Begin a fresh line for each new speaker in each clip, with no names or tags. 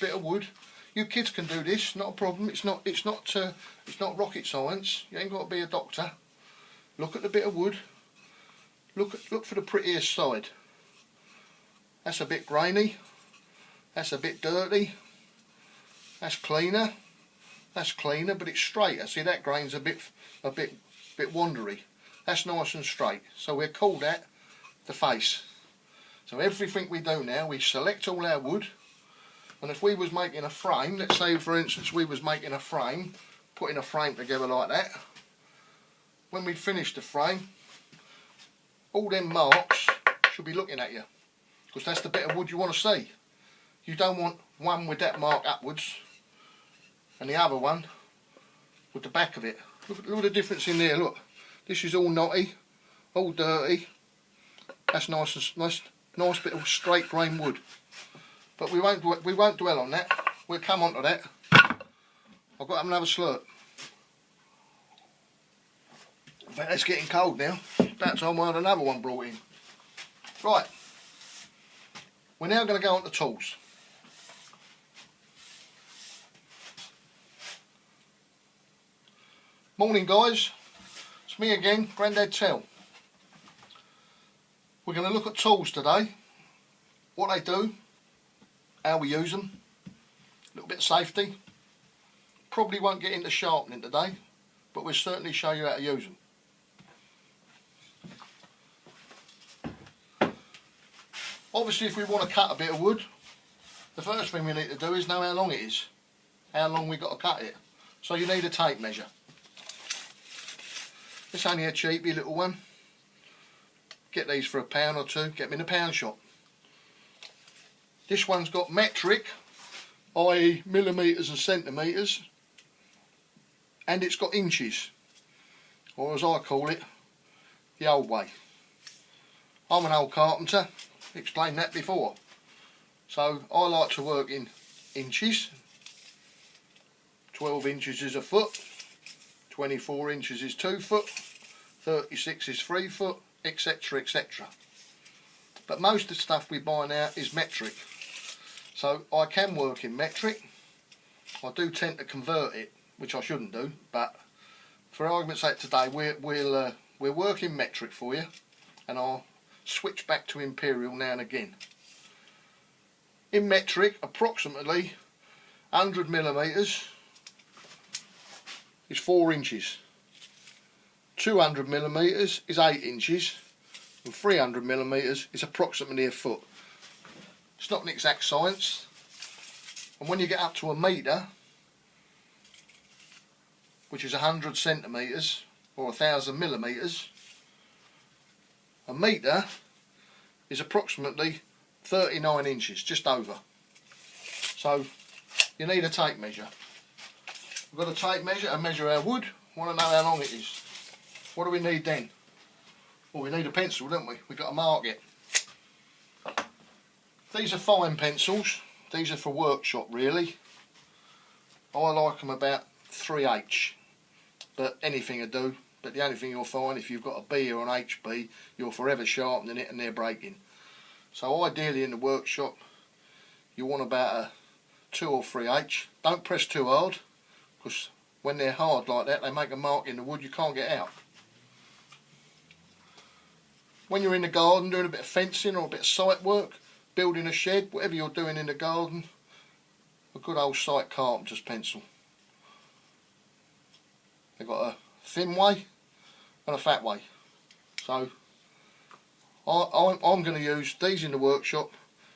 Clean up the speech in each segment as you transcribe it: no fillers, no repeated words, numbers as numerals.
bit of wood. You kids can do this, not a problem. It's not rocket science. You ain't got to be a doctor. Look at the bit of wood. Look for the prettiest side. That's a bit grainy. That's a bit dirty. That's cleaner. That's cleaner, but it's straighter. See, that grain's a bit wandery. That's nice and straight. So we'll call that the face. So everything we do now, we select all our wood, and if we was making a frame, let's say for instance we was making a frame, putting a frame together like that, when we finish the frame, all them marks should be looking at you, because that's the bit of wood you want to see. You don't want one with that mark upwards and the other one with the back of it. Look at the difference in there. Look, this is all knotty, all dirty. That's nice bit of straight grain wood. But we won't dwell on that. We'll come on to that. I've got to have another slurp. In fact, it's getting cold now. About time I had another one brought in. Right. We're now going to go on to tools. Morning guys, it's me again, Grandad Tell. We're going to look at tools today, what they do, how we use them, a little bit of safety. Probably won't get into sharpening today, but we'll certainly show you how to use them. Obviously if we want to cut a bit of wood, the first thing we need to do is know how long it is, how long we've got to cut it. So you need a tape measure. It's only a cheapy little one. Get these for £1 or £2, get them in the pound shop. This one's got metric, i.e. millimetres and centimetres, and it's got inches, or as I call it, the old way. I'm an old carpenter, explained that before. So I like to work in inches. 12 inches is a foot. 24 inches is 2 foot, 36 is 3 foot, etc, etc. But most of the stuff we buy now is metric. So I can work in metric. I do tend to convert it, which I shouldn't do, but for argument's sake today we'll work in metric for you, and I'll switch back to imperial now and again. In metric, approximately 100 millimetres is 4 inches, 200 millimetres is 8 inches, and 300 millimetres is approximately a foot. It's not an exact science, and when you get up to a metre, which is 100 centimetres or 1000 millimetres, a metre is approximately 39 inches, just over. So you need a tape measure. We've got a tape measure and measure our wood. Want to know how long it is. What do we need then? Well, we need a pencil, don't we? We've got to mark it. These are fine pencils. These are for workshop really. I like them about 3H, but anything will do. But the only thing you'll find, if you've got a B or an HB, you're forever sharpening it and they're breaking. So ideally in the workshop you want about a 2 or 3H. Don't press too hard, because when they're hard like that they make a mark in the wood you can't get out. When you're in the garden doing a bit of fencing or a bit of site work, building a shed, whatever you're doing in the garden, a good old site carpenter's pencil. They've got a thin way and a fat way. So I'm going to use these in the workshop,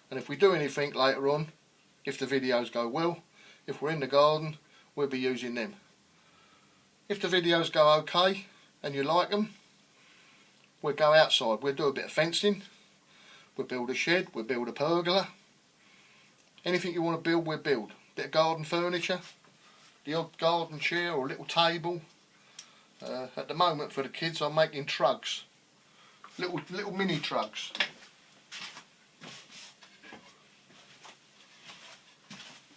and if we do anything later on, if the videos go well, if we're in the garden, we'll be using them. If the videos go okay and you like them, we'll go outside, we'll do a bit of fencing, we'll build a shed, we'll build a pergola. Anything you want to build, we'll build. Bit of garden furniture, the odd garden chair or a little table. At the moment for the kids I'm making trugs, little mini trugs.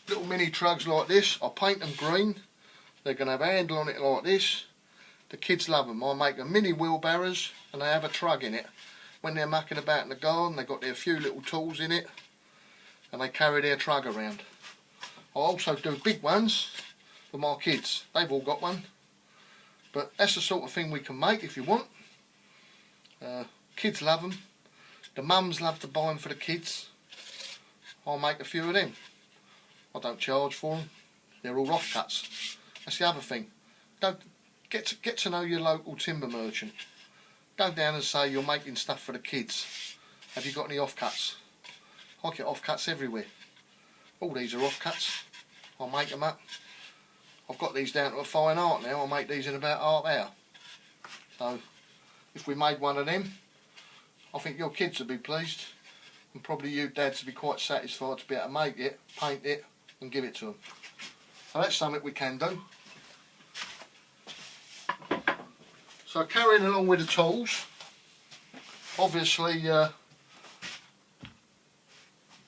Little mini trugs like this. I paint them green. They're going to have a handle on it like this. The kids love them. I make them mini wheelbarrows and they have a trug in it. When they're mucking about in the garden, they've got their few little tools in it and they carry their trug around. I also do big ones for my kids. They've all got one. But that's the sort of thing we can make if you want. Kids love them. The mums love to buy them for the kids. I'll make a few of them. I don't charge for them. They're all offcuts. That's the other thing. Don't get to know your local timber merchant. Go down and say you're making stuff for the kids. Have you got any offcuts? I get offcuts everywhere. All these are offcuts. I'll make them up. I've got these down to a fine art now. I'll make these in about half hour. So if we made one of them, I think your kids would be pleased, and probably you dads would be quite satisfied to be able to make it, paint it and give it to them. So that's something we can do. So carrying along with the tools, obviously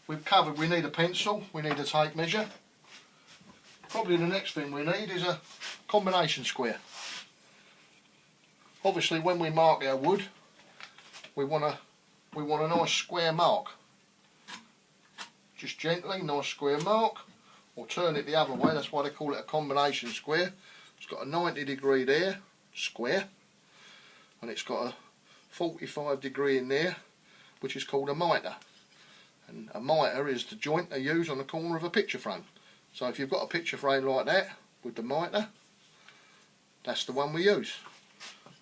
we've covered, we need a pencil, we need a tape measure. Probably the next thing we need is a combination square. Obviously when we mark our wood, we want a nice square mark. Just gently, nice square mark, or turn it the other way, that's why they call it a combination square. It's got a 90° there, square, and it's got a 45° in there, which is called a mitre. And a mitre is the joint they use on the corner of a picture frame. So if you've got a picture frame like that with the mitre, that's the one we use.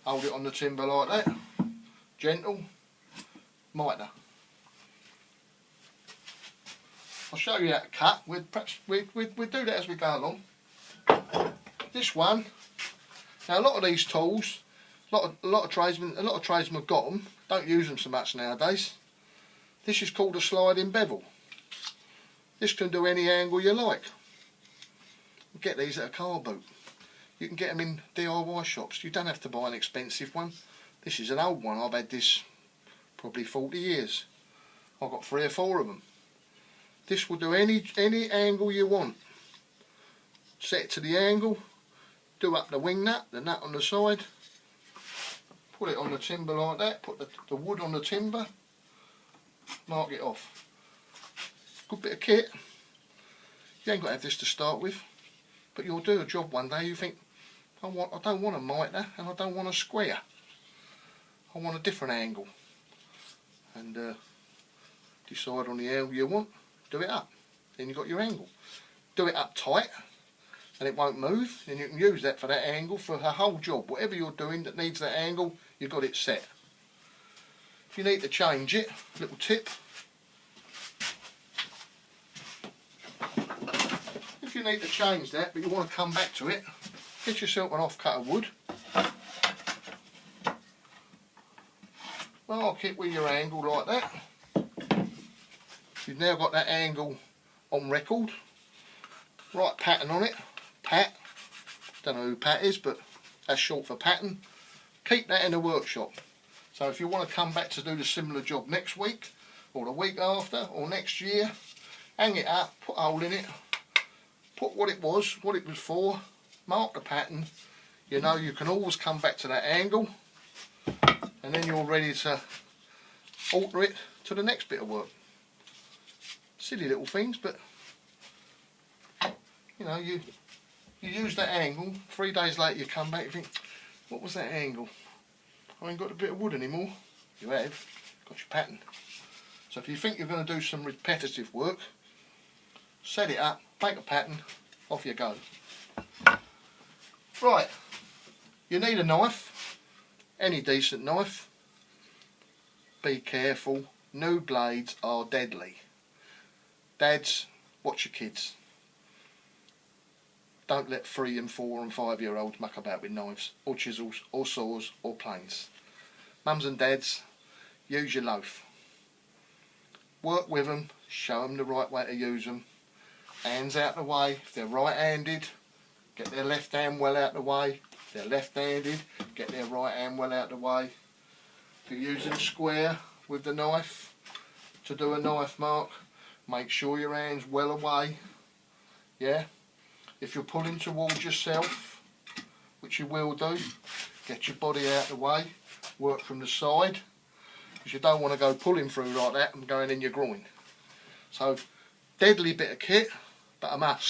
Hold it on the timber like that, gentle, mitre. I'll show you how to cut. We'll do that as we go along. This one, now a lot of these tools, a lot of tradesmen have got them. Don't use them so much nowadays. This is called a sliding bevel. This can do any angle you like. You get these at a car boot. You can get them in DIY shops. You don't have to buy an expensive one. This is an old one. I've had this probably 40 years. I've got 3 or 4 of them. This will do any angle you want. Set it to the angle. Do up the wing nut, the nut on the side. Put it on the timber like that. Put the wood on the timber. Mark it off. Good bit of kit. You ain't got to have this to start with, but you'll do a job one day. You think, I don't want a mitre and I don't want a square. I want a different angle. And decide on the angle you want. Do it up. Then you've got your angle. Do it up tight, and it won't move. Then you can use that for that angle for the whole job. Whatever you're doing that needs that angle, you've got it set. If you need to change it, little tip. If you need to change that, but you want to come back to it, get yourself an offcut of wood. Mark it with your angle like that. You've now got that angle on record. Right pattern on it. Pat. Don't know who Pat is, but that's short for pattern. Keep that in the workshop. So if you want to come back to do the similar job next week, or the week after, or next year, hang it up, put a hole in it, put what it was for, mark the pattern. You know you can always come back to that angle, and then you're ready to alter it to the next bit of work. Silly little things, but you know, you use that angle. 3 days later you come back, you think, what was that angle? I ain't got a bit of wood anymore. You have, got your pattern. So if you think you're going to do some repetitive work, set it up, make a pattern, off you go. Right, you need a knife, any decent knife. Be careful, new blades are deadly. Dads, watch your kids. Don't let 3 and 4 and 5 year olds muck about with knives or chisels or saws or planes. Mums and dads, use your loaf. Work with them, show them the right way to use them. Hands out the way. If they're right-handed, get their left hand well out the way. If they're left-handed, get their right hand well out the way. If you're using a square with the knife to do a knife mark, make sure your hand's well away. Yeah? If you're pulling towards yourself, which you will do, get your body out of the way, work from the side, because you don't want to go pulling through like that and going in your groin. So, deadly bit of kit, but a must.